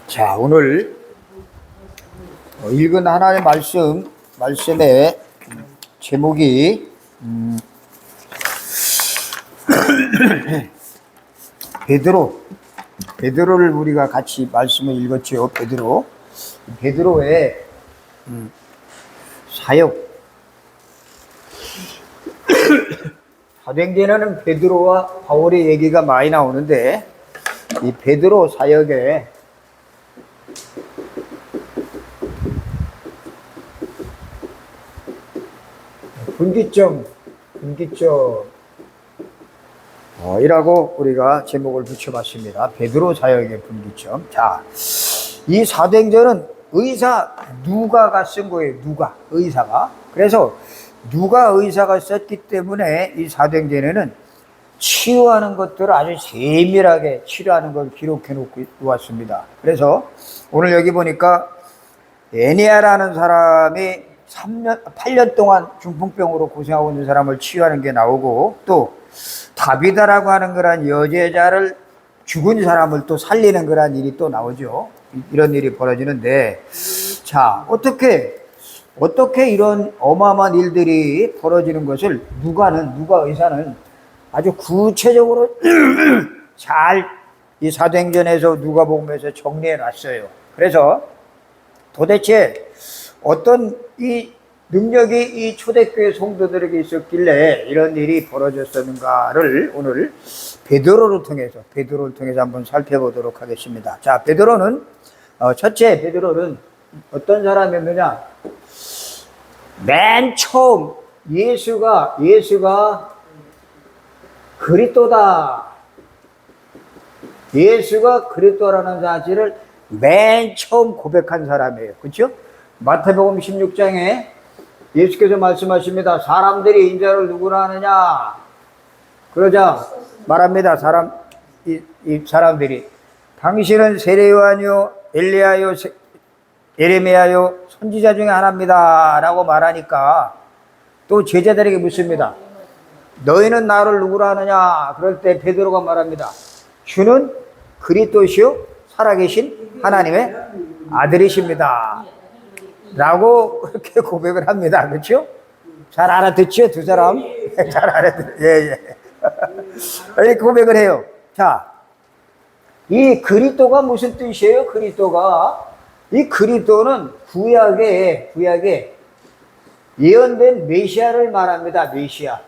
자, 오늘 읽은 하나님의 말씀의 제목이 베드로를 우리가 같이 말씀을 읽었죠. 베드로의 사역. 사도행전에는 베드로와 바울의 얘기가 많이 나오는데 이 베드로 사역에 분기점이라고 우리가 제목을 붙여봤습니다. 베드로 사역의 분기점. 자, 이 사도행전은 누가가 쓴 거예요. 의사가. 그래서 누가 의사가 썼기 때문에 이 사도행전에는 치유하는 것들을 아주 세밀하게 치료하는 걸 기록해 놓았습니다. 그래서 오늘 여기 보니까 에니아라는 사람이 8년 동안 중풍병으로 고생하고 있는 사람을 치유하는 게 나오고, 또 다비다라고 하는 그런 여제자를 죽은 사람을 또 살리는 그런 일이 또 나오죠. 이런 일이 벌어지는데, 자, 어떻게 이런 어마어마한 일들이 벌어지는 것을 누가 의사는 아주 구체적으로 잘 이 사도행전에서 누가복음에서 정리해 놨어요. 그래서 도대체 어떤 이 능력이 이 초대교회 성도들에게 있었길래 이런 일이 벌어졌었는가를 오늘 베드로를 통해서 한번 살펴보도록 하겠습니다. 자, 베드로는 어떤 사람이었느냐? 맨 처음 예수가 그리스도다. 예수가 그리스도라는 사실을 맨 처음 고백한 사람이에요. 그렇죠? 마태복음 16장에 예수께서 말씀하십니다. 사람들이 인자를 누구라 하느냐? 그러자 말합니다. 사람들이 당신은 세례요한이요 엘리야요 예레미야요 선지자 중에 하나입니다 라고 말하니까 또 제자들에게 묻습니다. 너희는 나를 누구라 하느냐? 그럴 때 베드로가 말합니다. 주는 그리스도시요 살아계신 하나님의 아들이십니다 라고 그렇게 고백을 합니다. 그렇죠? 잘 알아듣죠? 두 사람? 잘 알아듣죠? 예. 이렇게 고백을 해요. 자, 이 그리스도가 무슨 뜻이에요? 이 그리스도는 구약에 예언된 메시아를 말합니다. 메시아.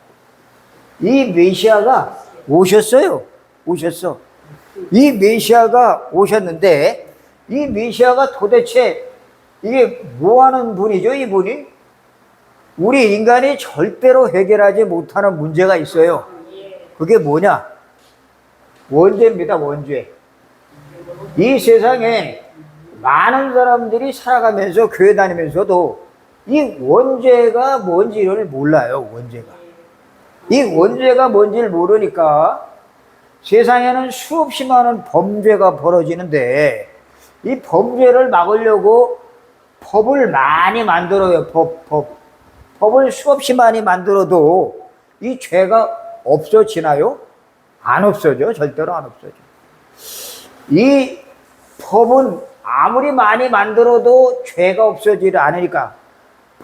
이 메시아가 오셨어. 이 메시아가 오셨는데 이 메시아가 도대체 이게 뭐 하는 분이죠? 이분이? 우리 인간이 절대로 해결하지 못하는 문제가 있어요. 그게 뭐냐? 원죄입니다. 원죄. 이 세상에 많은 사람들이 살아가면서 교회 다니면서도 이 원죄가 뭔지를 몰라요. 이 원죄가 뭔지를 모르니까 세상에는 수없이 많은 범죄가 벌어지는데 이 범죄를 막으려고 법을 많이 만들어요. 법을 수없이 많이 만들어도 이 죄가 없어지나요? 안 없어져. 절대로 안 없어져. 이 법은 아무리 많이 만들어도 죄가 없어지지 않으니까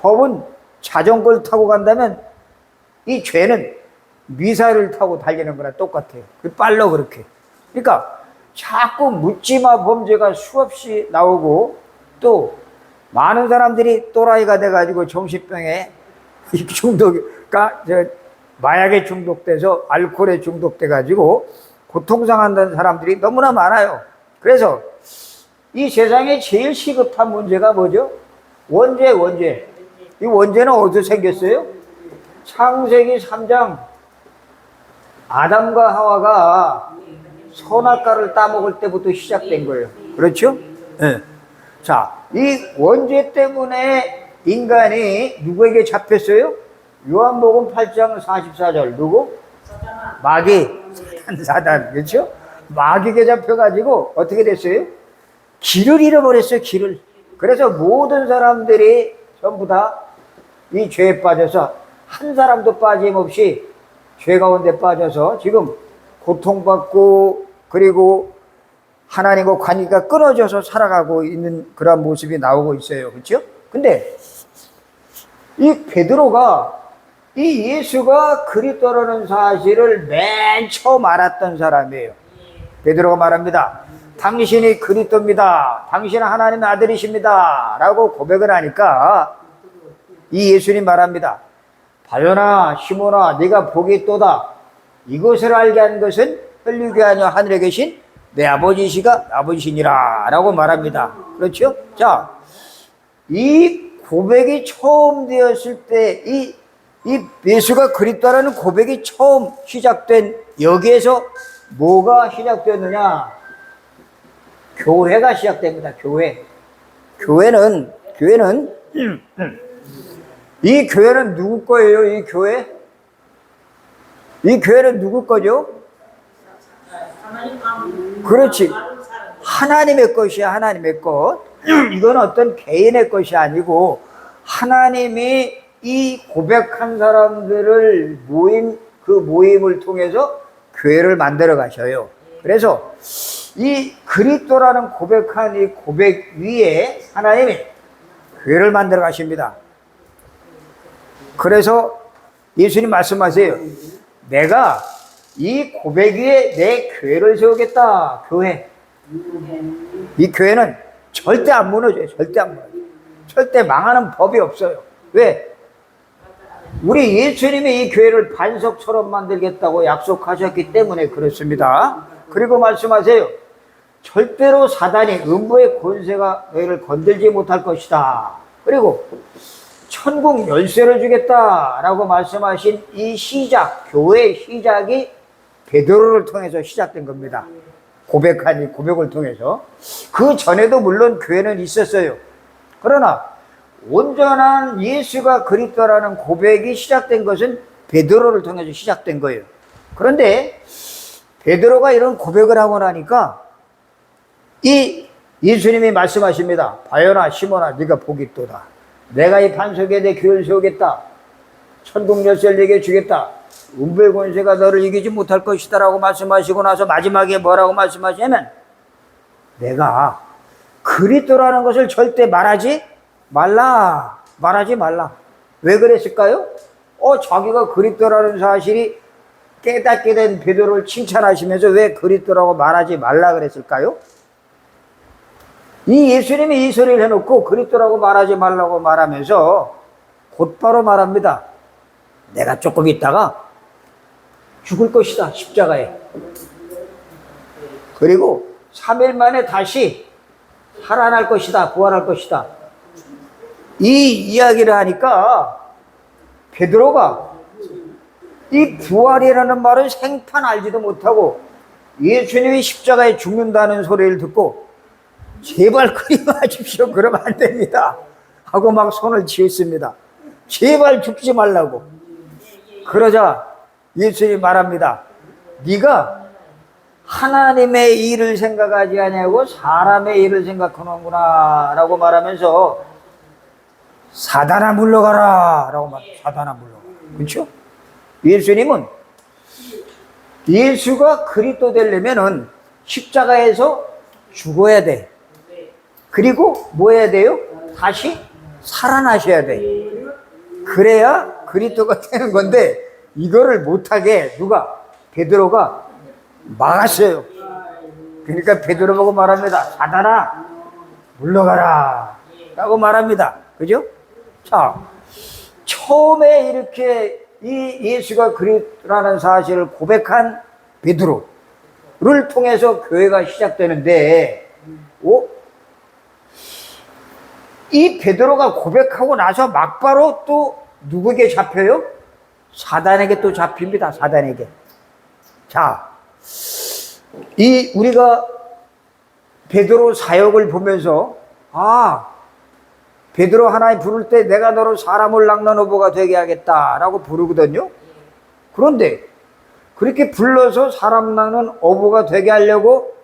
법은 자전거를 타고 간다면 이 죄는 미사일을 타고 달리는 거랑 똑같아요. 빨라 그렇게. 그러니까 자꾸 묻지마 범죄가 수없이 나오고 또 많은 사람들이 또라이가 돼가지고 정신병에 마약에 중독돼서 알코올에 중독돼가지고 고통당한다는 사람들이 너무나 많아요. 그래서 이 세상에 제일 시급한 문제가 뭐죠? 원죄. 이 원죄는 어디서 생겼어요? 창세기 3장 아담과 하와가 선악과를 따먹을 때부터 시작된 거예요. 그렇죠? 네. 자, 이 원죄 때문에 인간이 누구에게 잡혔어요? 요한복음 8장 44절 누구? 마귀, 사단. 그렇죠? 마귀에게 잡혀가지고 어떻게 됐어요? 길을 잃어버렸어요. 길을. 그래서 모든 사람들이 전부 다 이 죄에 빠져서 한 사람도 빠짐없이 죄 가운데 빠져서 지금 고통받고 그리고 하나님과 관계가 끊어져서 살아가고 있는 그런 모습이 나오고 있어요. 그렇죠? 근데 이 베드로가 이 예수가 그리스도라는 사실을 맨 처음 알았던 사람이에요. 베드로가 말합니다. 당신이 그리스도입니다. 당신은 하나님의 아들이십니다. 라고 고백을 하니까 이 예수님 말합니다. 바요나 시몬아 네가 복이 있도다. 이것을 알게 한 것은 혈육이 아니라 하늘에 계신 내 아버지시니라 라고 말합니다. 그렇죠? 자, 이 고백이 처음 되었을 때 이 예수가 그리스도라는 고백이 처음 시작된 여기에서 뭐가 시작되었느냐? 교회가 시작됩니다. 교회는 이 교회는 누구 거예요? 이 교회는 누구 거죠? 그렇지. 하나님의 것이야. 하나님의 것. 이건 어떤 개인의 것이 아니고 하나님이 이 고백한 사람들을 그 모임을 통해서 교회를 만들어 가셔요. 그래서 이 그리스도라는 고백한 이 고백 위에 하나님이 교회를 만들어 가십니다. 그래서 예수님 말씀하세요. 내가 이 고백 위에 내 교회를 세우겠다. 교회. 이 교회는 절대 안 무너져요. 절대 안 무너져요. 절대 망하는 법이 없어요. 왜? 우리 예수님이 이 교회를 반석처럼 만들겠다고 약속하셨기 때문에 그렇습니다. 그리고 말씀하세요. 절대로 사단이 음부의 권세가 너희를 건들지 못할 것이다. 그리고 천국 열쇠를 주겠다라고 말씀하신 이 시작, 교회의 시작이 베드로를 통해서 시작된 겁니다. 고백한 이 고백을 통해서. 그 전에도 물론 교회는 있었어요. 그러나 온전한 예수가 그리스도라는 고백이 시작된 것은 베드로를 통해서 시작된 거예요. 그런데 베드로가 이런 고백을 하고 나니까 이 예수님이 말씀하십니다. 바요나 시몬아 네가 복이 있도다. 내가 이 반석에 내 교회를 세우겠다. 천국 열쇠를 내게 주겠다. 음부의 권세가 너를 이기지 못할 것이다 라고 말씀하시고 나서 마지막에 뭐라고 말씀하시냐면 내가 그리스도라는 것을 절대 말하지 말라. 왜 그랬을까요? 자기가 그리스도라는 사실이 깨닫게 된 베드로를 칭찬하시면서 왜 그리스도라고 말하지 말라 그랬을까요? 이 예수님이 이 소리를 해놓고 그리스도라고 말하지 말라고 말하면서 곧바로 말합니다. 내가 조금 있다가 죽을 것이다. 십자가에. 그리고 3일 만에 다시 살아날 것이다. 부활할 것이다. 이 이야기를 하니까 베드로가 이 부활이라는 말을 생판 알지도 못하고 예수님이 십자가에 죽는다는 소리를 듣고 제발 그리 마십시오. 그러면 안 됩니다. 하고 막 손을 치었습니다. 제발 죽지 말라고. 그러자 예수님이 말합니다. 네가 하나님의 일을 생각하지 아니하고 사람의 일을 생각하는구나 라고 말하면서 사단아 물러가라 라고 말합니다. 사단아 물러가라. 그렇죠? 예수님은 예수가 그리스도 되려면은 십자가에서 죽어야 돼. 그리고 뭐 해야 돼요? 다시 살아나셔야 돼. 그래야 그리스도가 되는 건데 이거를 못하게 누가? 베드로가 막았어요. 그러니까 베드로 보고 말합니다. 사단아 물러가라 라고 말합니다. 그죠? 자, 처음에 이렇게 이 예수가 그리스도라는 사실을 고백한 베드로를 통해서 교회가 시작되는데 이 베드로가 고백하고 나서 막바로 또 누구에게 잡혀요? 사단에게 또 잡힙니다. 사단에게. 자, 우리가 베드로 사역을 보면서 베드로 하나님 부를 때 내가 너로 사람을 낚는 어부가 되게 하겠다라고 부르거든요. 그런데 그렇게 불러서 사람 낚는 어부가 되게 하려고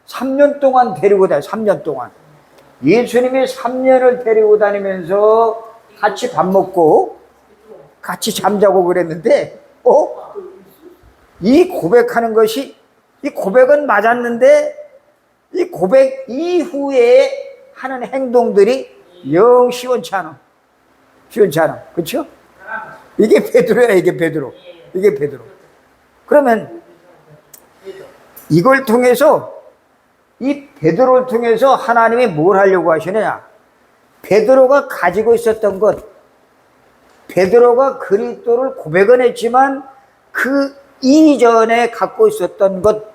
3년 동안 데리고 다녀요. 3년 동안. 예수님이 3년을 데리고 다니면서 같이 밥 먹고 같이 잠자고 그랬는데 이 고백하는 것이 이 고백은 맞았는데 이 고백 이후에 하는 행동들이 영 시원치 않아. 시원치 않아. 그렇죠? 이게 베드로야, 이게 베드로. 이게 베드로. 그러면 이걸 통해서, 이 베드로를 통해서 하나님이 뭘 하려고 하시느냐? 베드로가 가지고 있었던 것, 베드로가 그리스도를 고백은 했지만 그 이전에 갖고 있었던 것,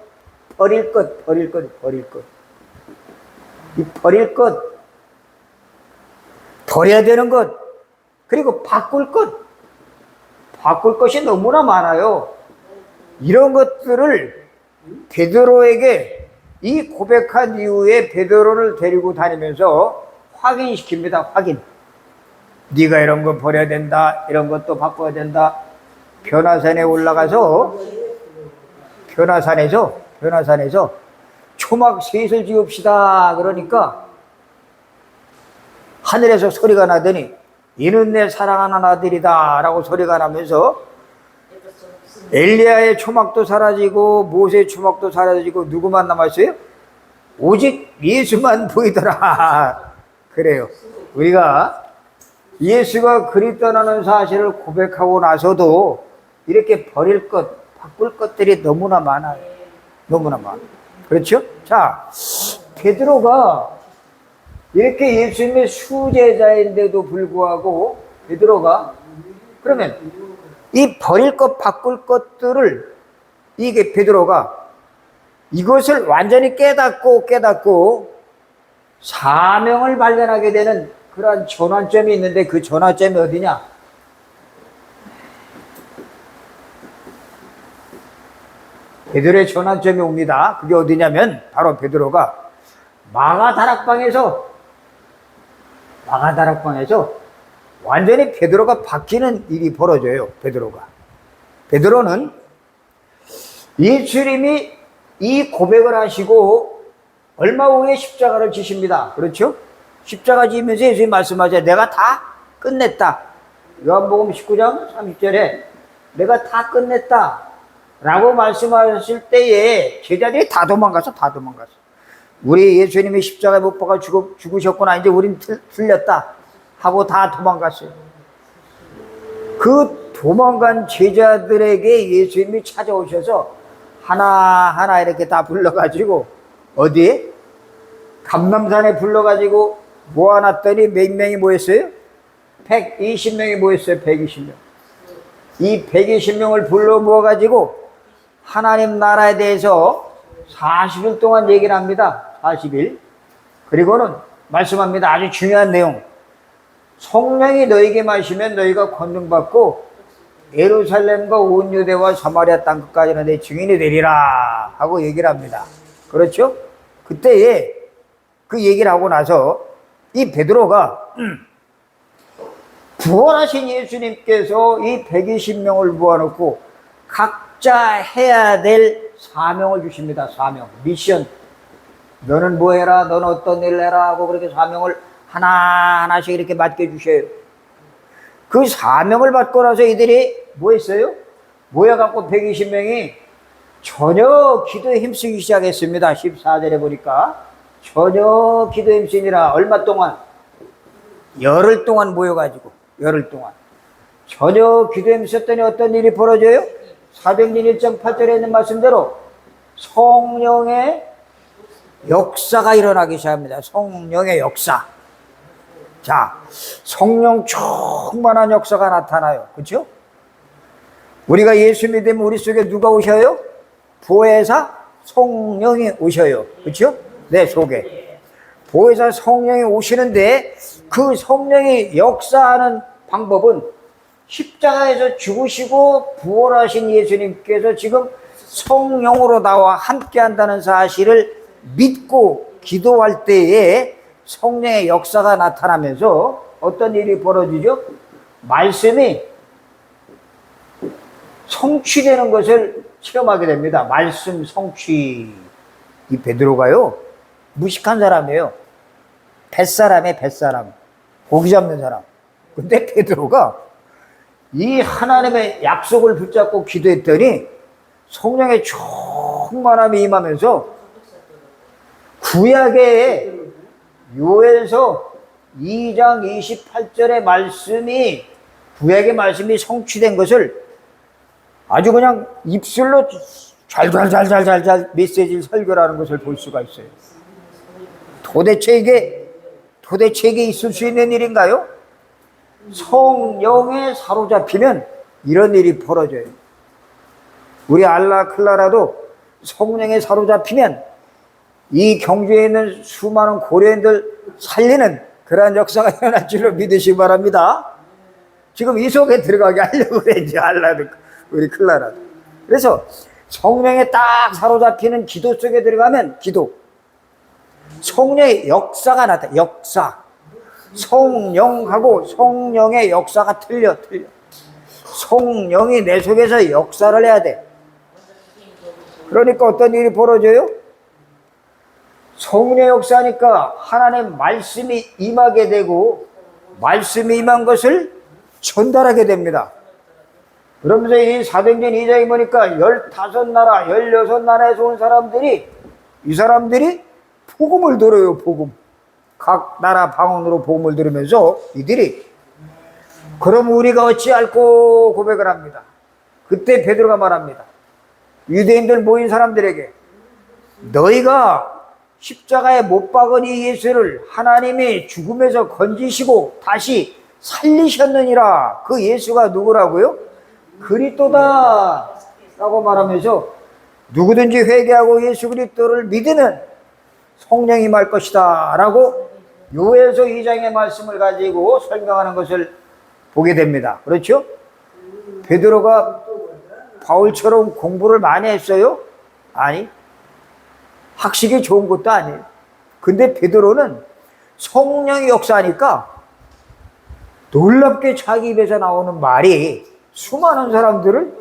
버릴 것, 버릴 것, 버릴 것. 이 버릴 것, 버려야 되는 것, 그리고 바꿀 것, 바꿀 것이 너무나 많아요. 이런 것들을 베드로에게 이 고백한 이후에 베드로를 데리고 다니면서 확인시킵니다. 확인. 네가 이런 거 버려야 된다. 이런 것도 바꿔야 된다. 변화산에 올라가서 변화산에서 초막 셋을 지읍시다. 그러니까 하늘에서 소리가 나더니 이는 내 사랑하는 아들이다 라고 소리가 나면서 엘리야의 초막도 사라지고 모세의 초막도 사라지고 누구만 남았어요? 오직 예수만 보이더라. 그래요. 우리가 예수가 그리스도라는 사실을 고백하고 나서도 이렇게 버릴 것, 바꿀 것들이 너무나 많아요. 너무나 많아요. 그렇죠? 자, 베드로가 이렇게 예수님의 수제자인데도 불구하고 베드로가 그러면 이 버릴 것, 바꿀 것들을 이게 베드로가 이것을 완전히 깨닫고 사명을 발견하게 되는 그러한 전환점이 있는데 그 전환점이 어디냐? 베드로의 전환점이 옵니다. 그게 어디냐면 바로 베드로가 마가다락방에서 완전히 베드로가 바뀌는 일이 벌어져요. 베드로는 예수님이 이 고백을 하시고 얼마 후에 십자가를 지십니다. 그렇죠? 십자가 지면서 예수님이 말씀하세요. 내가 다 끝냈다. 요한복음 19장 30절에 내가 다 끝냈다 라고 말씀하셨을 때에 제자들이 다 도망갔어. 우리 예수님이 십자가에 못 박아 죽으셨구나. 이제 우린 틀렸다 하고 다 도망갔어요. 그 도망간 제자들에게 예수님이 찾아오셔서 하나하나 이렇게 다 불러가지고 어디에? 감람산에 불러가지고 모아놨더니 몇 명이 모였어요? 120명이 모였어요. 120명. 이 120명을 불러 모아가지고 하나님 나라에 대해서 40일 동안 얘기를 합니다. 40일. 그리고는 말씀합니다. 아주 중요한 내용. 성령이 너에게 마시면 너희가 권능받고 예루살렘과 온 유대와 사마리아 땅끝까지는 내 증인이 되리라 하고 얘기를 합니다. 그렇죠? 그때에 그 얘기를 하고 나서 이 베드로가 부활하신 예수님께서 이 120명을 모아놓고 각자 해야 될 사명을 주십니다. 사명, 미션. 너는 뭐 해라, 너는 어떤 일을 해라 하고 그렇게 사명을 하나하나씩 이렇게 맡겨주셔요. 그 사명을 받고 나서 이들이 뭐 했어요? 모여갖고 120명이 전혀 기도에 힘쓰기 시작했습니다. 14절에 보니까 전혀 기도에 힘쓰니라. 얼마 동안? 열흘 동안 모여가지고 열흘 동안 전혀 기도에 힘썼더니 어떤 일이 벌어져요? 사도행전 1장 8절에 있는 말씀대로 성령의 역사가 일어나기 시작합니다. 성령의 역사. 자, 성령 충만한 역사가 나타나요. 그렇죠? 우리가 예수 믿으면 우리 속에 누가 오셔요? 보혜사 성령이 오셔요. 그렇죠? 내 속에 보혜사 성령이 오시는데 그 성령이 역사하는 방법은 십자가에서 죽으시고 부활하신 예수님께서 지금 성령으로 나와 함께 한다는 사실을 믿고 기도할 때에 성령의 역사가 나타나면서 어떤 일이 벌어지죠? 말씀이 성취되는 것을 체험하게 됩니다. 말씀 성취. 이 베드로가요 무식한 사람이에요. 뱃사람. 고기 잡는 사람. 근데 베드로가 이 하나님의 약속을 붙잡고 기도했더니 성령의 충만함이 임하면서 구약의 요엘서 2장 28절의 말씀이, 구약의 말씀이 성취된 것을 아주 그냥 입술로 잘 메시지를 설교하는 것을 볼 수가 있어요. 도대체 이게 있을 수 있는 일인가요? 성령에 사로잡히면 이런 일이 벌어져요. 우리 알라 클라라도 성령에 사로잡히면 이 경주에 있는 수많은 고려인들 살리는 그러한 역사가 일어날 줄로 믿으시기 바랍니다. 지금 이 속에 들어가게 하려고 그래, 이제 알라도, 우리 클라라도. 그래서 성령에 딱 사로잡히는 기도 속에 들어가면 성령의 역사가 나타나. 역사. 성령하고 성령의 역사가 틀려. 성령이 내 속에서 역사를 해야 돼. 그러니까 어떤 일이 벌어져요? 성령의 역사니까 하나님의 말씀이 임하게 되고, 말씀이 임한 것을 전달하게 됩니다. 그러면서 이 사도행전 2장에 보니까 15나라, 16나라에서 온 사람들이, 이 사람들이 복음을 들어요, 복음. 각 나라 방언으로 복음을 들으면서 이들이, 그럼 우리가 어찌할꼬 고백을 합니다. 그때 베드로가 말합니다. 유대인들 모인 사람들에게, 너희가 십자가에 못 박은 이 예수를 하나님이 죽음에서 건지시고 다시 살리셨느니라. 그 예수가 누구라고요? 그리스도다 라고 말하면서, 누구든지 회개하고 예수 그리스도를 믿으면 성령이 임할 것이다 라고 요엘서 2장의 말씀을 가지고 설명하는 것을 보게 됩니다. 그렇죠? 베드로가 바울처럼 공부를 많이 했어요? 아니, 학식이 좋은 것도 아니에요. 근데 베드로는 성령의 역사니까 놀랍게 자기 입에서 나오는 말이 수많은 사람들을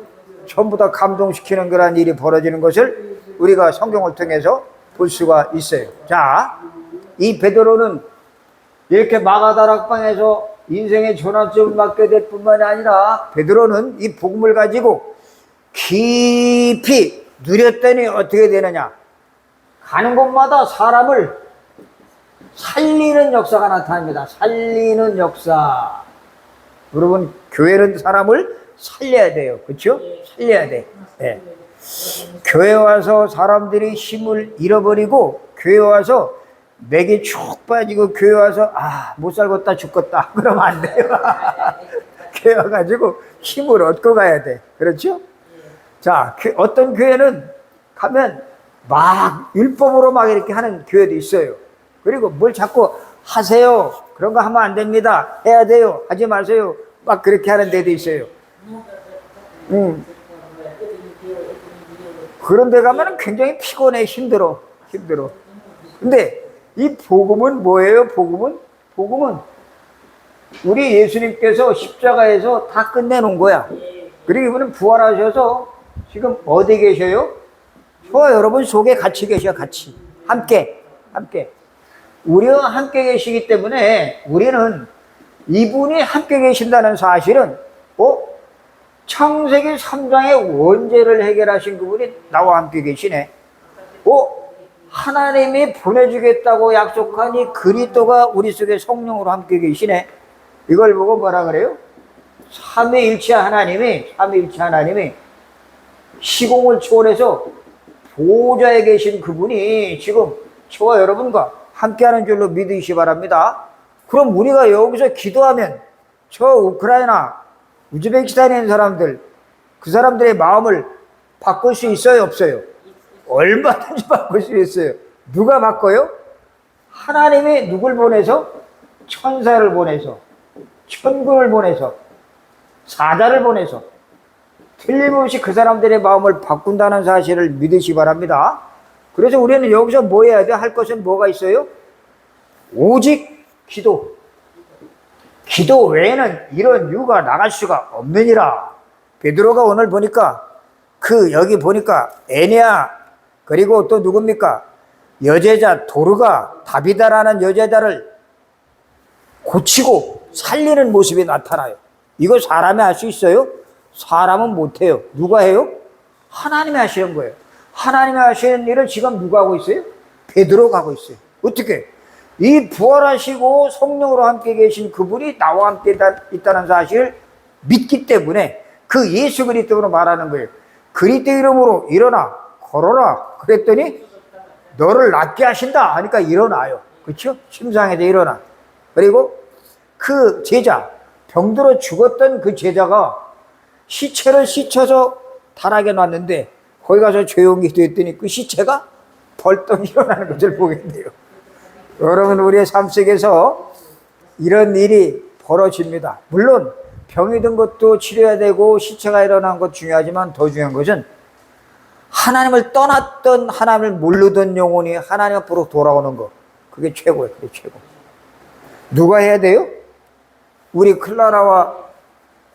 전부 다 감동시키는 그런 일이 벌어지는 것을 우리가 성경을 통해서 볼 수가 있어요. 자, 이 베드로는 이렇게 마가다락방에서 인생의 전환점을 맞게 될 뿐만이 아니라, 베드로는 이 복음을 가지고 깊이 누렸더니 어떻게 되느냐? 가는 곳마다 사람을 살리는 역사가 나타납니다. 살리는 역사. 여러분, 교회는 사람을 살려야 돼요. 그렇죠? 살려야 돼. 네. 교회 와서 사람들이 힘을 잃어버리고, 교회 와서 맥이 쭉 빠지고, 교회 와서 못 살겠다 죽겠다 그러면 안 돼요. 교회 와가지고 힘을 얻고 가야 돼. 그렇죠? 자, 어떤 교회는 가면 막 율법으로 막 이렇게 하는 교회도 있어요. 그리고 뭘 자꾸 하세요, 그런 거 하면 안 됩니다, 해야 돼요, 하지 마세요, 막 그렇게 하는 데도 있어요. 그런 데 가면 굉장히 피곤해, 힘들어. 근데 이 복음은 뭐예요? 복음은 우리 예수님께서 십자가에서 다 끝내놓은 거야. 그리고 이분은 부활하셔서 지금 어디 계셔요? 저와 여러분 속에 같이 계셔. 같이 함께 우리와 함께 계시기 때문에, 우리는 이분이 함께 계신다는 사실은, 창세기 3장의 원죄를 해결하신 그분이 나와 함께 계시네. 하나님이 보내주겠다고 약속한 이 그리스도가 우리 속에 성령으로 함께 계시네. 이걸 보고 뭐라 그래요? 삼위일체 하나님이 시공을 초월해서 보호자에 계신 그분이 지금 저와 여러분과 함께하는 줄로 믿으시기 바랍니다. 그럼 우리가 여기서 기도하면 저 우크라이나, 우즈베키스탄에 있는 사람들, 그 사람들의 마음을 바꿀 수 있어요, 없어요? 얼마든지 바꿀 수 있어요. 누가 바꿔요? 하나님이 누굴 보내서? 천사를 보내서, 천군을 보내서, 사자를 보내서 틀림없이 그 사람들의 마음을 바꾼다는 사실을 믿으시기 바랍니다. 그래서 우리는 여기서 뭐 해야 돼? 할 것은 뭐가 있어요? 오직 기도. 기도 외에는 이런 유가 나갈 수가 없느니라. 베드로가 오늘 보니까 여기 보니까 에네아, 그리고 또 누굽니까? 여제자 도르가, 다비다라는 여제자를 고치고 살리는 모습이 나타나요. 이거 사람이 할 수 있어요? 사람은 못해요. 누가 해요? 하나님이 하시는 거예요. 하나님이 하시는 일을 지금 누가 하고 있어요? 베드로 가고 있어요. 어떻게? 이 부활하시고 성령으로 함께 계신 그분이 나와 함께 있다는 사실을 믿기 때문에 그 예수 그리스도로 말하는 거예요. 그리스도 이름으로 일어나 걸어라 그랬더니 너를 낫게 하신다 하니까 일어나요. 그렇죠? 침상에서 일어나. 그리고 그 제자, 병들어 죽었던 그 제자가 시체를 씻어서 타락에 놨는데 거기 가서 조용히 기도했더니 그 시체가 벌떡 일어나는 것을 보게 돼요. 여러분, 우리의 삶 속에서 이런 일이 벌어집니다. 물론 병이 든 것도 치료해야 되고 시체가 일어난 것 중요하지만 더 중요한 것은 하나님을 떠났던, 하나님을 모르던 영혼이 하나님 앞으로 돌아오는 것. 그게 최고예요. 그게 최고. 누가 해야 돼요? 우리 클라라와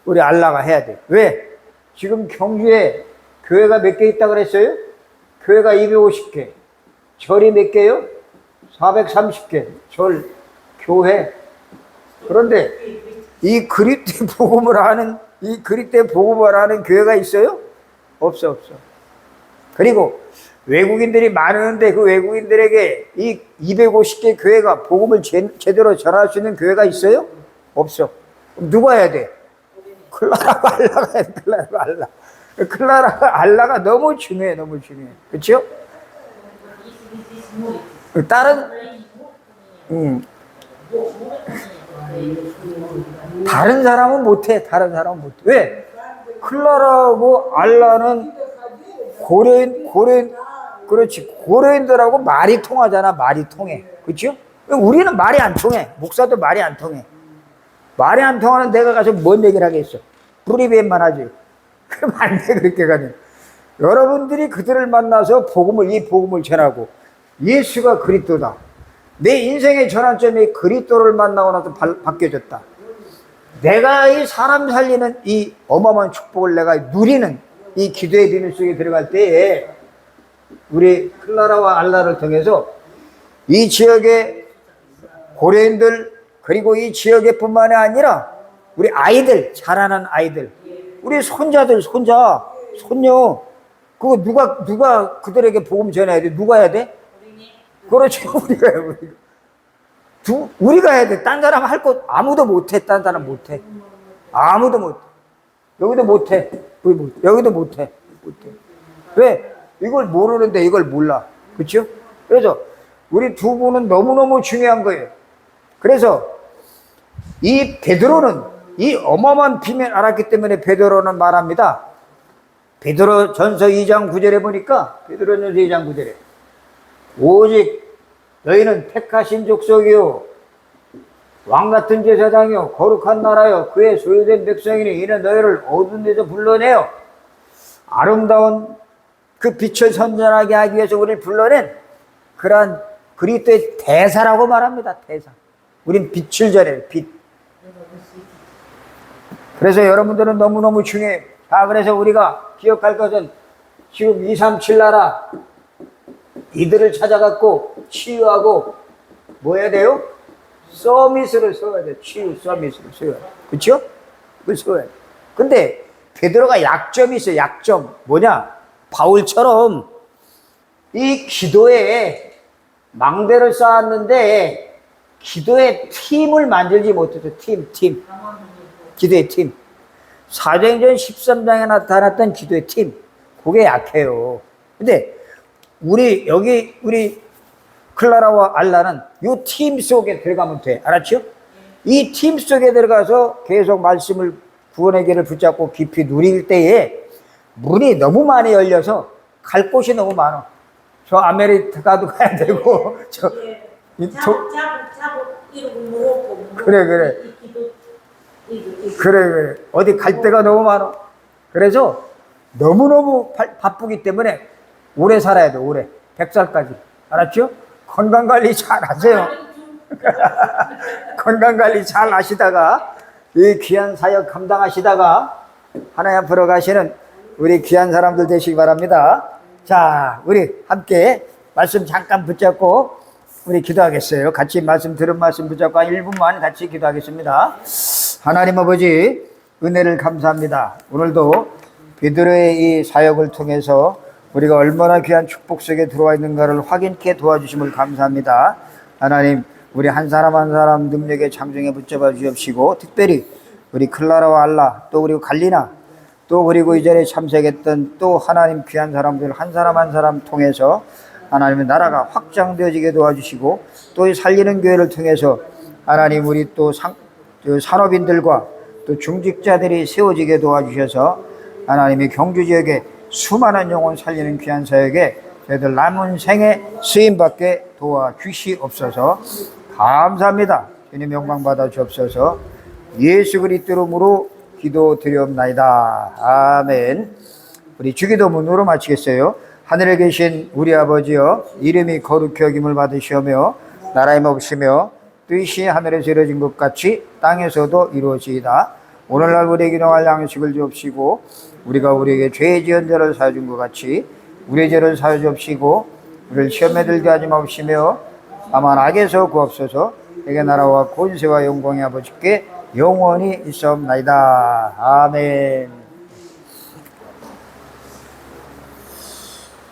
우리 알라가 해야 돼요. 왜? 지금 경주에 교회가 몇 개 있다고 그랬어요? 교회가 250개. 절이 몇 개요? 430개. 절, 교회. 그런데 이 그리스도의 복음을 하는, 이 그리스도의 복음을 하는 교회가 있어요? 없어. 그리고 외국인들이 많은데 그 외국인들에게 이 250개 교회가 복음을 제대로 전할 수 있는 교회가 있어요? 없어. 그럼 누가 해야 돼? 클라라가 알라가 해야 돼. 클라라가 알라가 너무 중요해. 그렇죠? 다른 사람은 못해. 왜? 클라라하고 알라는 고려인들하고 말이 통하잖아. 말이 통해. 그렇죠? 우리는 말이 안 통해. 목사도 말이 안 통해. 말이 안 통하는 내가 가서 뭔 얘기를 하겠어? 프리베이만 하지. 그럼 안 돼. 그렇게 가면 여러분들이 그들을 만나서 이 복음을 전하고 예수가 그리스도다. 내 인생의 전환점이 그리스도를 만나고 나서 바뀌어졌다. 내가 이 사람 살리는 이 어마어마한 축복을 내가 누리는 이 기도의 비밀 속에 들어갈 때에 우리 클라라와 알라를 통해서 이 지역의 고려인들 그리고 이 지역에 뿐만이 아니라 우리 아이들, 자라는 아이들, 우리 손자들, 손녀, 그거 누가 그들에게 복음 전해야 돼? 누가 해야 돼? 그렇지, 우리가 해요. 우리가 해야 돼. 딴 사람 할 것 아무도 못해. 딴 사람 못해. 아무도 못해. 여기도 못해. 여기도 못해. 왜? 이걸 모르는데 이걸 몰라. 그렇죠? 그래서 우리 두 분은 너무너무 중요한 거예요. 그래서 이 베드로는 이 어마어마한 비밀을 알았기 때문에 베드로는 말합니다. 베드로 전서 2장 9절에 보니까 베드로 전서 2장 9절에 오직 너희는 택하신 족속이요 왕같은 제사장이요 거룩한 나라요 그의 소유된 백성이니 이는 너희를 어두운 데서 불러내어 아름다운 그 빛을 선전하게 하기 위해서 우리를 불러낸 그러한 그리스도의 대사라고 말합니다. 대사. 우린 빛을 전해요. 빛. 그래서 여러분들은 너무너무 중요해요. 자, 그래서 우리가 기억할 것은 지금 237 나라 이들을 찾아갖고 치유하고 뭐 해야 돼요? 서밋을 써야 돼요. 치유 서밋을 써야 돼요. 그렇죠? 그걸 써야 돼요. 근데 베드로가 약점이 있어요. 약점. 뭐냐? 바울처럼 이 기도에 망대를 쌓았는데 기도의 팀을 만들지 못해서 팀. 기도의 팀. 사도행전 13장에 나타났던 기도의 팀. 그게 약해요. 근데 우리 클라라와 알라는 이 팀 속에 들어가면 돼. 알았죠? 이 팀 속에 들어가서 계속 말씀을 구원의 길을 붙잡고 깊이 누릴 때에 문이 너무 많이 열려서 갈 곳이 너무 많아. 저 아메리카도 가야 되고 그래 어디 갈 데가 너무 많아. 그래서 너무너무 바쁘기 때문에 오래 살아야 돼. 오래 100살까지. 알았죠? 건강관리 잘 하세요. 건강관리 잘 하시다가 이 귀한 사역 감당하시다가 하나님 앞으로 가시는 우리 귀한 사람들 되시기 바랍니다. 자, 우리 함께 말씀 잠깐 붙잡고 우리 기도하겠어요. 같이 들은 말씀 붙잡고 한 1분만 같이 기도하겠습니다. 하나님 아버지 은혜를 감사합니다. 오늘도 베드로의 이 사역을 통해서 우리가 얼마나 귀한 축복 속에 들어와 있는가를 확인케 도와주심을 감사합니다. 하나님, 우리 한 사람 한 사람 능력의 장중에 붙잡아 주옵시고, 특별히 우리 클라라와 알라, 또 그리고 갈리나, 또 그리고 이전에 참석했던 또 하나님 귀한 사람들 한 사람 한 사람 통해서 하나님의 나라가 확장되어지게 도와주시고, 또 이 살리는 교회를 통해서 하나님 우리 또 산업인들과 또 중직자들이 세워지게 도와주셔서 하나님이 경주지역에 수많은 영혼 살리는 귀한 사역에 저희들 남은 생에 쓰임받게 도와주시옵소서. 감사합니다. 주님 영광 받아 주옵소서. 예수 그리스도 이름으로 기도드리옵나이다. 아멘. 우리 주기도문으로 마치겠어요. 하늘에 계신 우리 아버지여, 이름이 거룩히 여김을 받으시오며 나라의 몫이며 뜻이 하늘에서 이루어진 것 같이 땅에서도 이루어지이다. 오늘날 우리에게 일용할 양식을 주옵시고, 우리가 우리에게 죄 지은 자를 사하여 준 것 같이 우리의 죄를 사하여 주옵시고, 우리를 시험에 들게 하지 마옵시며 다만 악에서 구하옵소서. 내게 나라와 권세와 영광이 아버지께 영원히 있사옵나이다. 아멘.